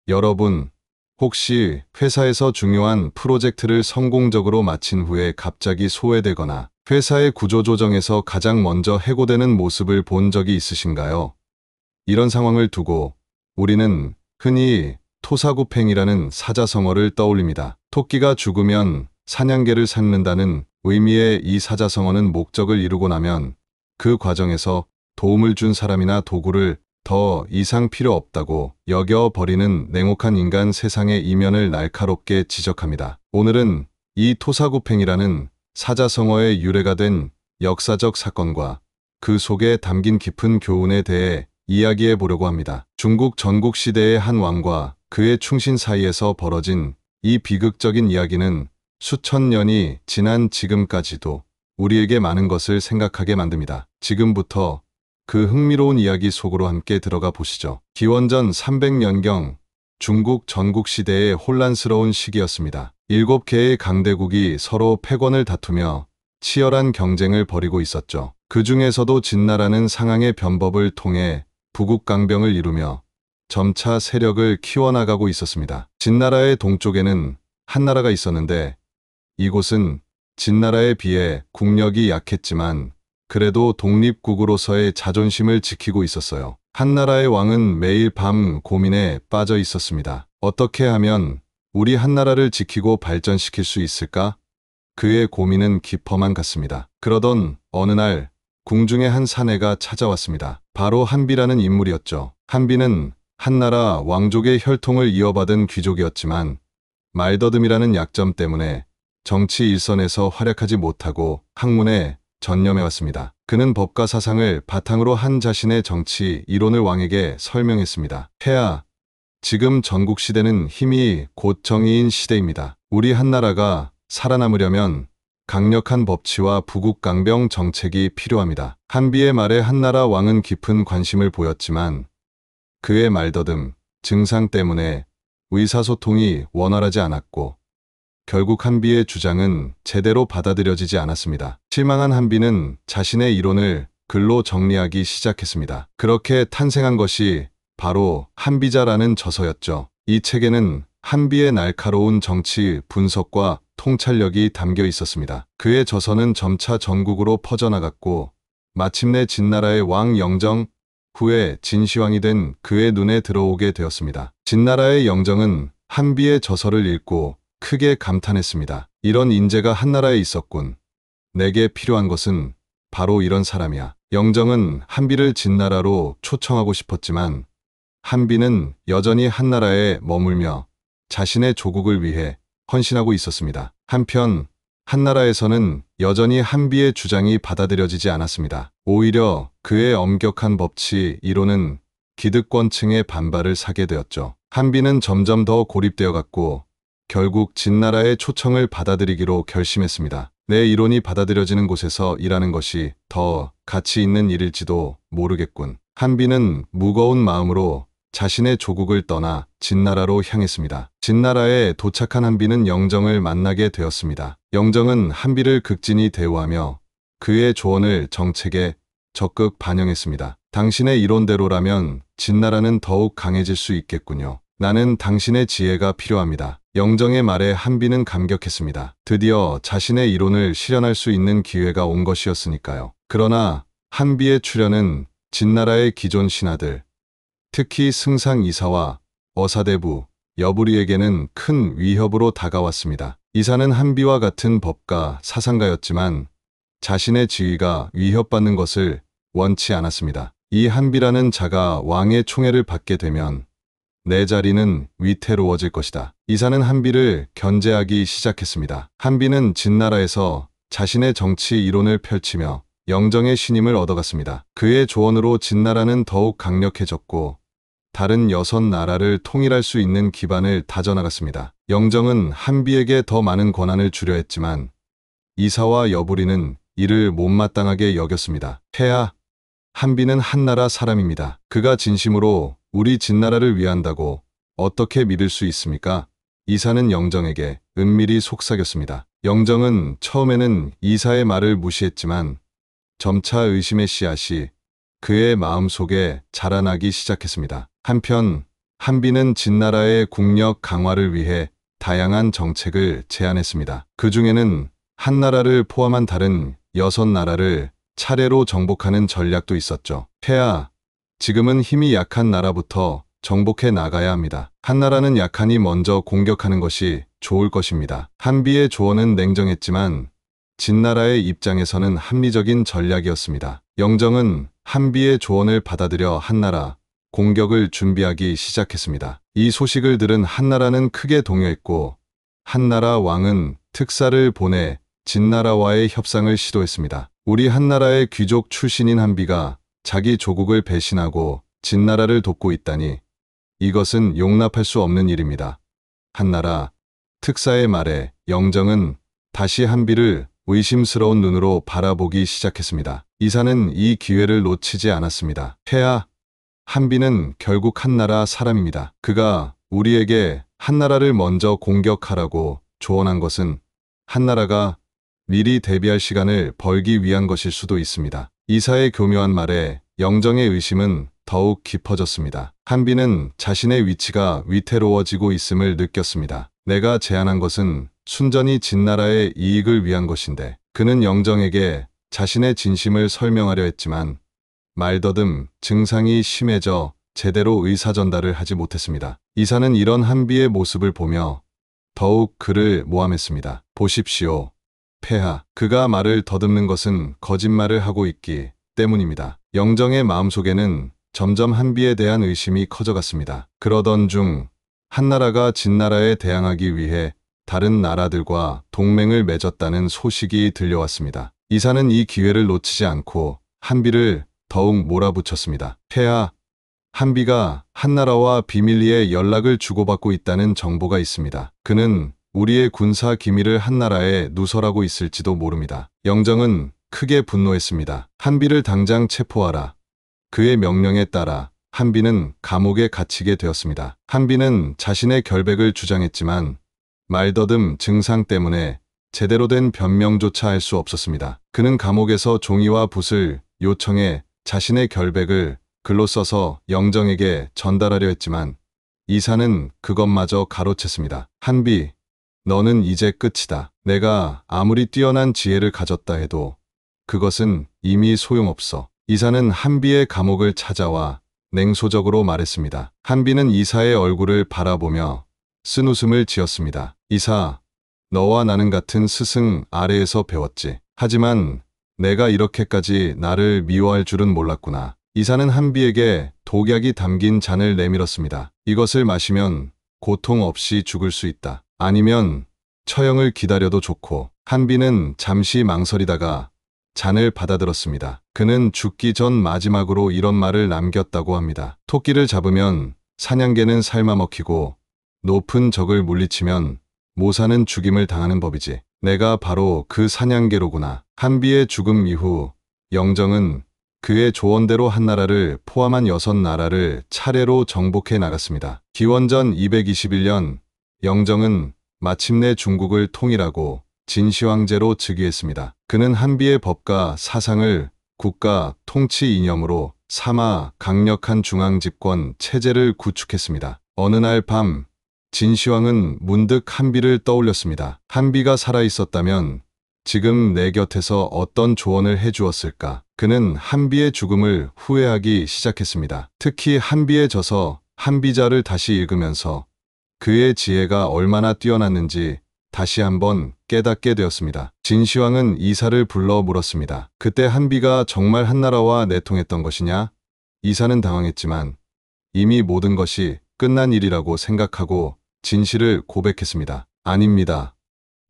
여러분, 혹시 회사에서 중요한 프로젝트를 성공적으로 마친 후에 갑자기 소외되거나 회사의 구조조정에서 가장 먼저 해고되는 모습을 본 적이 있으신가요? 이런 상황을 두고 우리는 흔히 토사구팽이라는 사자성어를 떠올립니다. 토끼가 죽으면 사냥개를 삼는다는 의미의 이 사자성어는 목적을 이루고 나면 그 과정에서 도움을 준 사람이나 도구를 더 이상 필요 없다고 여겨버리는 냉혹한 인간 세상의 이면을 날카롭게 지적합니다. 오늘은 이 토사구팽이라는 사자성어의 유래가 된 역사적 사건과 그 속에 담긴 깊은 교훈에 대해 이야기해 보려고 합니다. 중국 전국시대의 한 왕과 그의 충신 사이에서 벌어진 이 비극적인 이야기는 수천 년이 지난 지금까지도 우리에게 많은 것을 생각하게 만듭니다. 지금부터 그 흥미로운 이야기 속으로 함께 들어가 보시죠. 기원전 300년경 중국 전국시대의 혼란스러운 시기였습니다. 7개의 강대국이 서로 패권을 다투며 치열한 경쟁을 벌이고 있었죠. 그 중에서도 진나라는 상황의 변법을 통해 부국강병을 이루며 점차 세력을 키워나가고 있었습니다. 진나라의 동쪽에는 한나라가 있었는데 이곳은 진나라에 비해 국력이 약했지만 그래도 독립국으로서의 자존심을 지키고 있었어요. 한나라의 왕은 매일 밤 고민에 빠져 있었습니다. 어떻게 하면 우리 한나라를 지키고 발전시킬 수 있을까? 그의 고민은 깊어만 갔습니다. 그러던 어느 날 궁중에 한 사내가 찾아왔습니다. 바로 한비라는 인물이었죠. 한비는 한나라 왕족의 혈통을 이어받은 귀족이었지만 말더듬이라는 약점 때문에 정치 일선에서 활약하지 못하고 학문에 전념해왔습니다. 그는 법과 사상을 바탕으로 한 자신의 정치 이론을 왕에게 설명했습니다. 폐하, 지금 전국시대는 힘이 곧 정의인 시대입니다. 우리 한나라가 살아남으려면 강력한 법치와 부국강병 정책이 필요합니다. 한비의 말에 한나라 왕은 깊은 관심을 보였지만 그의 말더듬, 증상 때문에 의사소통이 원활하지 않았고 결국 한비의 주장은 제대로 받아들여지지 않았습니다. 실망한 한비는 자신의 이론을 글로 정리하기 시작했습니다. 그렇게 탄생한 것이 바로 한비자라는 저서였죠. 이 책에는 한비의 날카로운 정치 분석과 통찰력이 담겨 있었습니다. 그의 저서는 점차 전국으로 퍼져나갔고 마침내 진나라의 왕 영정 후에 진시황이 된 그의 눈에 들어오게 되었습니다. 진나라의 영정은 한비의 저서를 읽고 크게 감탄했습니다. 이런 인재가 한나라에 있었군. 내게 필요한 것은 바로 이런 사람이야. 영정은 한비를 진나라로 초청하고 싶었지만 한비는 여전히 한나라에 머물며 자신의 조국을 위해 헌신하고 있었습니다. 한편 한나라에서는 여전히 한비의 주장이 받아들여지지 않았습니다. 오히려 그의 엄격한 법치 이론은 기득권층의 반발을 사게 되었죠. 한비는 점점 더 고립되어 갔고 결국 진나라의 초청을 받아들이기로 결심했습니다. 내 이론이 받아들여지는 곳에서 일하는 것이 더 가치 있는 일일지도 모르겠군. 한비는 무거운 마음으로 자신의 조국을 떠나 진나라로 향했습니다. 진나라에 도착한 한비는 영정을 만나게 되었습니다. 영정은 한비를 극진히 대우하며 그의 조언을 정책에 적극 반영했습니다. 당신의 이론대로라면 진나라는 더욱 강해질 수 있겠군요. 나는 당신의 지혜가 필요합니다. 영정의 말에 한비는 감격했습니다. 드디어 자신의 이론을 실현할 수 있는 기회가 온 것이었으니까요. 그러나 한비의 출현은 진나라의 기존 신하들, 특히 승상 이사와 어사대부, 여부리에게는 큰 위협으로 다가왔습니다. 이사는 한비와 같은 법가, 사상가였지만 자신의 지위가 위협받는 것을 원치 않았습니다. 이 한비라는 자가 왕의 총애를 받게 되면 내 자리는 위태로워질 것이다. 이사는 한비를 견제하기 시작했습니다. 한비는 진나라에서 자신의 정치 이론을 펼치며 영정의 신임을 얻어갔습니다. 그의 조언으로 진나라는 더욱 강력해졌고 다른 6나라를 통일할 수 있는 기반을 다져나갔습니다. 영정은 한비에게 더 많은 권한을 주려 했지만 이사와 여부리는 이를 못마땅하게 여겼습니다. 폐하, 한비는 한나라 사람입니다. 그가 진심으로 우리 진나라를 위한다고 어떻게 믿을 수 있습니까? 이사는 영정에게 은밀히 속삭였습니다. 영정은 처음에는 이사의 말을 무시했지만 점차 의심의 씨앗이 그의 마음속에 자라나기 시작했습니다. 한편 한비는 진나라의 국력 강화를 위해 다양한 정책을 제안했습니다. 그 중에는 한나라를 포함한 다른 6나라를 차례로 정복하는 전략도 있었죠. 폐하, 지금은 힘이 약한 나라부터 정복해 나가야 합니다. 한나라는 약하니 먼저 공격하는 것이 좋을 것입니다. 한비의 조언은 냉정했지만 진나라의 입장에서는 합리적인 전략이었습니다. 영정은 한비의 조언을 받아들여 한나라 공격을 준비하기 시작했습니다. 이 소식을 들은 한나라는 크게 동요했고 한나라 왕은 특사를 보내 진나라와의 협상을 시도했습니다. 우리 한나라의 귀족 출신인 한비가 자기 조국을 배신하고 진나라를 돕고 있다니 이것은 용납할 수 없는 일입니다. 한나라 특사의 말에 영정은 다시 한비를 의심스러운 눈으로 바라보기 시작했습니다. 이사는 이 기회를 놓치지 않았습니다. 폐하, 한비는 결국 한나라 사람입니다. 그가 우리에게 한나라를 먼저 공격하라고 조언한 것은 한나라가 미리 대비할 시간을 벌기 위한 것일 수도 있습니다. 이사의 교묘한 말에 영정의 의심은 더욱 깊어졌습니다. 한비는 자신의 위치가 위태로워지고 있음을 느꼈습니다. 내가 제안한 것은 순전히 진나라의 이익을 위한 것인데 그는 영정에게 자신의 진심을 설명하려 했지만 말더듬 증상이 심해져 제대로 의사전달을 하지 못했습니다. 이사는 이런 한비의 모습을 보며 더욱 그를 모함했습니다. 보십시오. 폐하, 그가 말을 더듬는 것은 거짓말을 하고 있기 때문입니다. 영정의 마음속에는 점점 한비에 대한 의심이 커져갔습니다. 그러던 중 한나라가 진나라에 대항하기 위해 다른 나라들과 동맹을 맺었다는 소식이 들려왔습니다. 이사는 이 기회를 놓치지 않고 한비를 더욱 몰아붙였습니다. 폐하, 한비가 한나라와 비밀리에 연락을 주고받고 있다는 정보가 있습니다. 그는 우리의 군사 기밀을 한나라에 누설하고 있을지도 모릅니다. 영정은 크게 분노했습니다. 한비를 당장 체포하라. 그의 명령에 따라 한비는 감옥에 갇히게 되었습니다. 한비는 자신의 결백을 주장했지만 말더듬 증상 때문에 제대로 된 변명조차 할 수 없었습니다. 그는 감옥에서 종이와 붓을 요청해 자신의 결백을 글로 써서 영정에게 전달하려 했지만 이사는 그것마저 가로챘습니다. 한비, 너는 이제 끝이다. 내가 아무리 뛰어난 지혜를 가졌다 해도 그것은 이미 소용없어. 이사는 한비의 감옥을 찾아와 냉소적으로 말했습니다. 한비는 이사의 얼굴을 바라보며 쓴웃음을 지었습니다. 이사, 너와 나는 같은 스승 아래에서 배웠지. 하지만 내가 이렇게까지 나를 미워할 줄은 몰랐구나. 이사는 한비에게 독약이 담긴 잔을 내밀었습니다. 이것을 마시면 고통 없이 죽을 수 있다. 아니면 처형을 기다려도 좋고. 한비는 잠시 망설이다가 잔을 받아들었습니다. 그는 죽기 전 마지막으로 이런 말을 남겼다고 합니다. 토끼를 잡으면 사냥개는 삶아먹히고 높은 적을 물리치면 모사는 죽임을 당하는 법이지. 내가 바로 그 사냥개로구나. 한비의 죽음 이후 영정은 그의 조언대로 한나라를 포함한 6나라를 차례로 정복해 나갔습니다. 기원전 221년 영정은 마침내 중국을 통일하고 진시황제로 즉위했습니다. 그는 한비의 법과 사상을 국가 통치 이념으로 삼아 강력한 중앙집권 체제를 구축했습니다. 어느 날 밤 진시황은 문득 한비를 떠올렸습니다. 한비가 살아있었다면 지금 내 곁에서 어떤 조언을 해주었을까? 그는 한비의 죽음을 후회하기 시작했습니다. 특히 한비에 져서 한비자를 다시 읽으면서 그의 지혜가 얼마나 뛰어났는지 다시 한번 깨닫게 되었습니다. 진시황은 이사를 불러 물었습니다. 그때 한비가 정말 한나라와 내통했던 것이냐? 이사는 당황했지만 이미 모든 것이 끝난 일이라고 생각하고 진실을 고백했습니다. 아닙니다.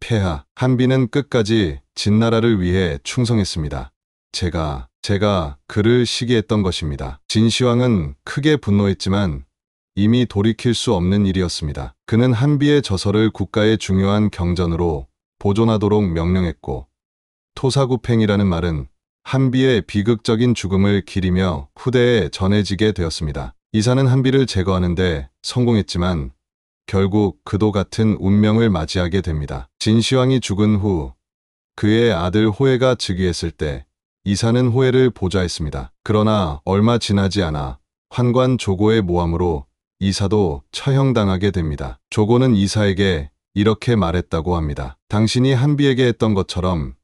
폐하, 한비는 끝까지 진나라를 위해 충성했습니다. 제가 그를 시기했던 것입니다. 진시황은 크게 분노했지만 이미 돌이킬 수 없는 일이었습니다. 그는 한비의 저서를 국가의 중요한 경전으로 보존하도록 명령했고 토사구팽이라는 말은 한비의 비극적인 죽음을 기리며 후대에 전해지게 되었습니다. 이사는 한비를 제거하는데 성공했지만 결국 그도 같은 운명을 맞이하게 됩니다. 진시황이 죽은 후 그의 아들 호해가 즉위했을 때 이사는 호해를 보좌했습니다. 그러나 얼마 지나지 않아 환관 조고의 모함으로 이사도 처형당하게 됩니다. 조고는 이사에게 이렇게 말했다고 합니다. 당신이 한비에게 했던 것처럼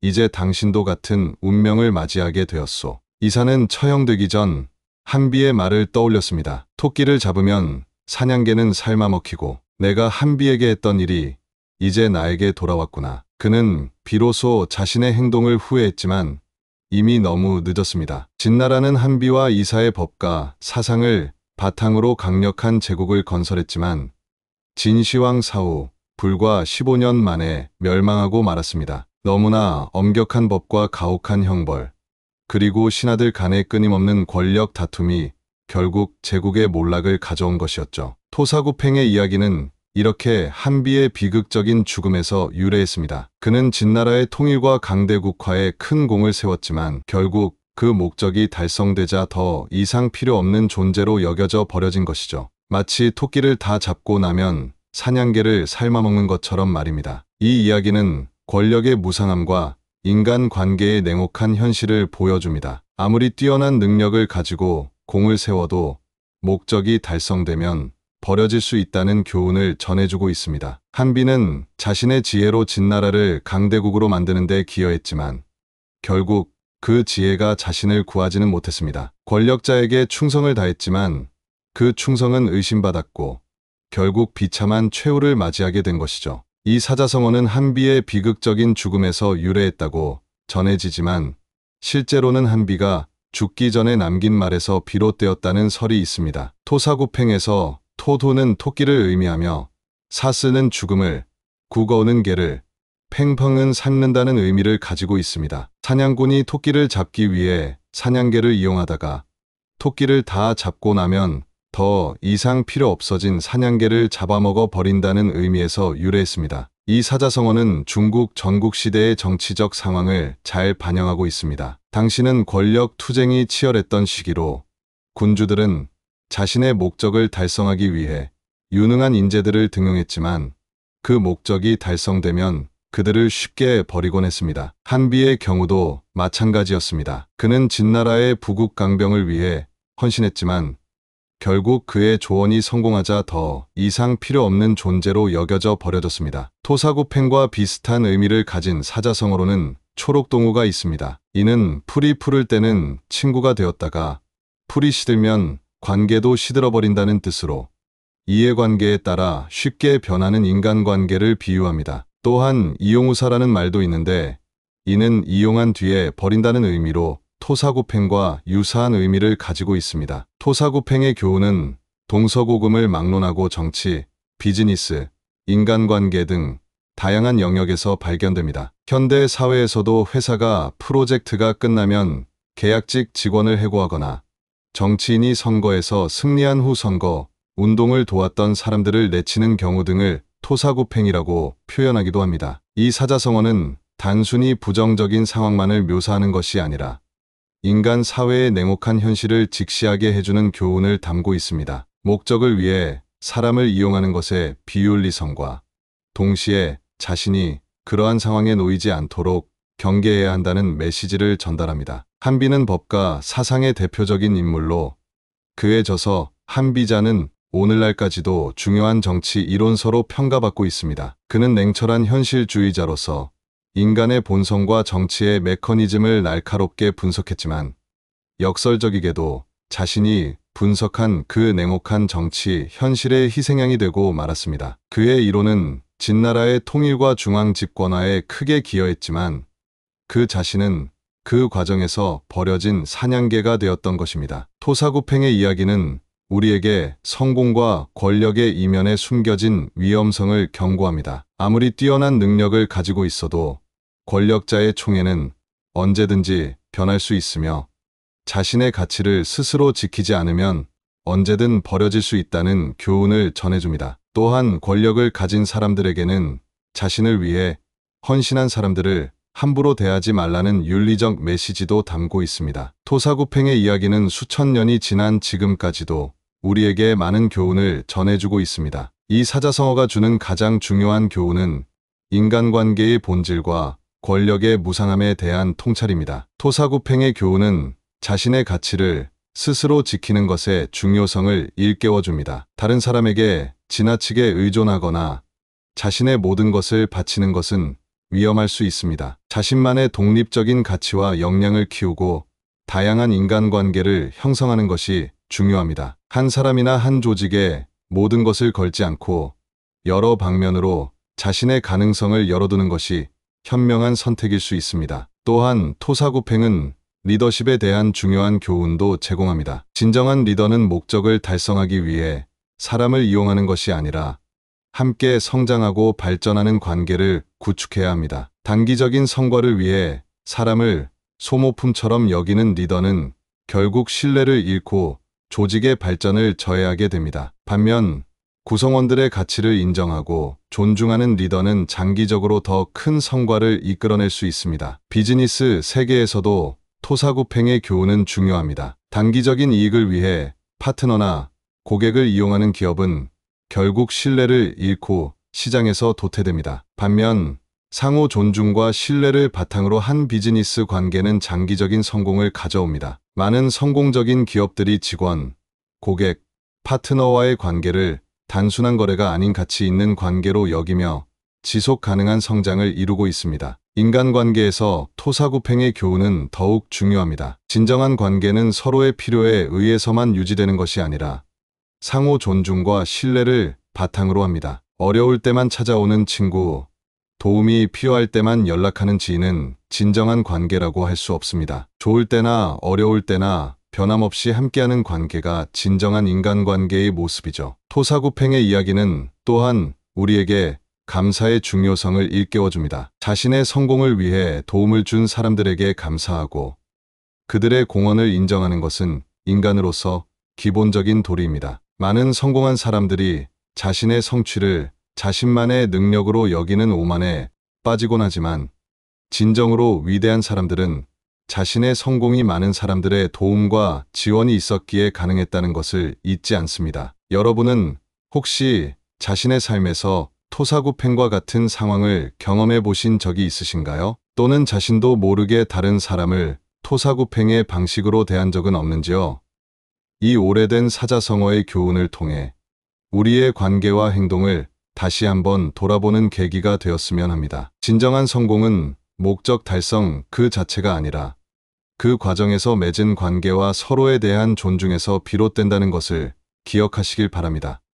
이제 당신도 같은 운명을 맞이하게 되었소. 이사는 처형되기 전 한비의 말을 떠올렸습니다. 토끼를 잡으면 사냥개는 삶아먹히고 내가 한비에게 했던 일이 이제 나에게 돌아왔구나. 그는 비로소 자신의 행동을 후회했지만 이미 너무 늦었습니다. 진나라는 한비와 이사의 법과 사상을 바탕으로 강력한 제국을 건설했지만 진시황 사후 불과 15년 만에 멸망하고 말았습니다. 너무나 엄격한 법과 가혹한 형벌, 그리고 신하들 간의 끊임없는 권력 다툼이 결국 제국의 몰락을 가져온 것이었죠. 토사구팽의 이야기는 이렇게 한비의 비극적인 죽음에서 유래했습니다. 그는 진나라의 통일과 강대국화에 큰 공을 세웠지만 결국 그 목적이 달성되자 더 이상 필요 없는 존재로 여겨져 버려진 것이죠. 마치 토끼를 다 잡고 나면 사냥개를 삶아먹는 것처럼 말입니다. 이 이야기는 권력의 무상함과 인간 관계의 냉혹한 현실을 보여줍니다. 아무리 뛰어난 능력을 가지고 공을 세워도 목적이 달성되면 버려질 수 있다는 교훈을 전해주고 있습니다. 한비는 자신의 지혜로 진나라를 강대국으로 만드는 데 기여했지만 결국 그 지혜가 자신을 구하지는 못했습니다. 권력자에게 충성을 다했지만 그 충성은 의심받았고 결국 비참한 최후를 맞이하게 된 것이죠. 이 사자성어는 한비의 비극적인 죽음에서 유래했다고 전해지지만 실제로는 한비가 죽기 전에 남긴 말에서 비롯되었다는 설이 있습니다. 토사구팽에서 토도는 토끼를 의미하며 사스는 죽음을, 국어는 개를, 팽펑은 삶는다는 의미를 가지고 있습니다. 사냥꾼이 토끼를 잡기 위해 사냥개를 이용하다가 토끼를 다 잡고 나면 더 이상 필요 없어진 사냥개를 잡아먹어 버린다는 의미에서 유래했습니다. 이 사자성어는 중국 전국시대의 정치적 상황을 잘 반영하고 있습니다. 당시는 권력 투쟁이 치열했던 시기로 군주들은 자신의 목적을 달성하기 위해 유능한 인재들을 등용했지만 그 목적이 달성되면 그들을 쉽게 버리곤 했습니다. 한비의 경우도 마찬가지였습니다. 그는 진나라의 부국 강병을 위해 헌신했지만 결국 그의 조언이 성공하자 더 이상 필요 없는 존재로 여겨져 버려졌습니다. 토사구팽과 비슷한 의미를 가진 사자성어로는 초록동우가 있습니다. 이는 풀이 푸를 때는 친구가 되었다가 풀이 시들면 관계도 시들어버린다는 뜻으로 이해관계에 따라 쉽게 변하는 인간관계를 비유합니다. 또한 이용우사라는 말도 있는데 이는 이용한 뒤에 버린다는 의미로 토사구팽과 유사한 의미를 가지고 있습니다. 토사구팽의 교훈은 동서고금을 막론하고 정치, 비즈니스, 인간관계 등 다양한 영역에서 발견됩니다. 현대 사회에서도 회사가 프로젝트가 끝나면 계약직 직원을 해고하거나 정치인이 선거에서 승리한 후 선거, 운동을 도왔던 사람들을 내치는 경우 등을 토사구팽이라고 표현하기도 합니다. 이 사자성어는 단순히 부정적인 상황만을 묘사하는 것이 아니라 인간 사회의 냉혹한 현실을 직시하게 해주는 교훈을 담고 있습니다. 목적을 위해 사람을 이용하는 것의 비윤리성과 동시에 자신이 그러한 상황에 놓이지 않도록 경계해야 한다는 메시지를 전달합니다. 한비는 법과 사상의 대표적인 인물로 그에 져서 한비자는 오늘날까지도 중요한 정치 이론서로 평가받고 있습니다. 그는 냉철한 현실주의자로서 인간의 본성과 정치의 메커니즘을 날카롭게 분석했지만 역설적이게도 자신이 분석한 그 냉혹한 정치 현실의 희생양이 되고 말았습니다. 그의 이론은 진나라의 통일과 중앙 집권화에 크게 기여했지만 그 자신은 그 과정에서 버려진 사냥개가 되었던 것입니다. 토사구팽의 이야기는 우리에게 성공과 권력의 이면에 숨겨진 위험성을 경고합니다. 아무리 뛰어난 능력을 가지고 있어도 권력자의 총애는 언제든지 변할 수 있으며 자신의 가치를 스스로 지키지 않으면 언제든 버려질 수 있다는 교훈을 전해줍니다. 또한 권력을 가진 사람들에게는 자신을 위해 헌신한 사람들을 함부로 대하지 말라는 윤리적 메시지도 담고 있습니다. 토사구팽의 이야기는 수천 년이 지난 지금까지도 우리에게 많은 교훈을 전해주고 있습니다. 이 사자성어가 주는 가장 중요한 교훈은 인간관계의 본질과 권력의 무상함에 대한 통찰입니다. 토사구팽의 교훈은 자신의 가치를 스스로 지키는 것의 중요성을 일깨워줍니다. 다른 사람에게 지나치게 의존하거나 자신의 모든 것을 바치는 것은 위험할 수 있습니다. 자신만의 독립적인 가치와 역량을 키우고 다양한 인간관계를 형성하는 것이 중요합니다. 한 사람이나 한 조직에 모든 것을 걸지 않고 여러 방면으로 자신의 가능성을 열어두는 것이 현명한 선택일 수 있습니다. 또한 토사구팽은 리더십에 대한 중요한 교훈도 제공합니다. 진정한 리더는 목적을 달성하기 위해 사람을 이용하는 것이 아니라 함께 성장하고 발전하는 관계를 구축해야 합니다. 단기적인 성과를 위해 사람을 소모품처럼 여기는 리더는 결국 신뢰를 잃고 조직의 발전을 저해하게 됩니다. 반면 구성원들의 가치를 인정하고 존중하는 리더는 장기적으로 더 큰 성과를 이끌어낼 수 있습니다. 비즈니스 세계에서도 토사구팽의 교훈은 중요합니다. 단기적인 이익을 위해 파트너나 고객을 이용하는 기업은 결국 신뢰를 잃고 시장에서 도태됩니다. 반면 상호 존중과 신뢰를 바탕으로 한 비즈니스 관계는 장기적인 성공을 가져옵니다. 많은 성공적인 기업들이 직원, 고객, 파트너와의 관계를 단순한 거래가 아닌 가치 있는 관계로 여기며 지속 가능한 성장을 이루고 있습니다. 인간관계에서 토사구팽의 교훈은 더욱 중요합니다. 진정한 관계는 서로의 필요에 의해서만 유지되는 것이 아니라 상호 존중과 신뢰를 바탕으로 합니다. 어려울 때만 찾아오는 친구, 도움이 필요할 때만 연락하는 지인은 진정한 관계라고 할 수 없습니다. 좋을 때나 어려울 때나 변함없이 함께하는 관계가 진정한 인간관계의 모습이죠. 토사구팽의 이야기는 또한 우리에게 감사의 중요성을 일깨워줍니다. 자신의 성공을 위해 도움을 준 사람들에게 감사하고 그들의 공헌을 인정하는 것은 인간으로서 기본적인 도리입니다. 많은 성공한 사람들이 자신의 성취를 자신만의 능력으로 여기는 오만에 빠지곤 하지만 진정으로 위대한 사람들은 자신의 성공이 많은 사람들의 도움과 지원이 있었기에 가능했다는 것을 잊지 않습니다. 여러분은 혹시 자신의 삶에서 토사구팽과 같은 상황을 경험해 보신 적이 있으신가요? 또는 자신도 모르게 다른 사람을 토사구팽의 방식으로 대한 적은 없는지요? 이 오래된 사자성어의 교훈을 통해 우리의 관계와 행동을 다시 한번 돌아보는 계기가 되었으면 합니다. 진정한 성공은 목적 달성 그 자체가 아니라 그 과정에서 맺은 관계와 서로에 대한 존중에서 비롯된다는 것을 기억하시길 바랍니다.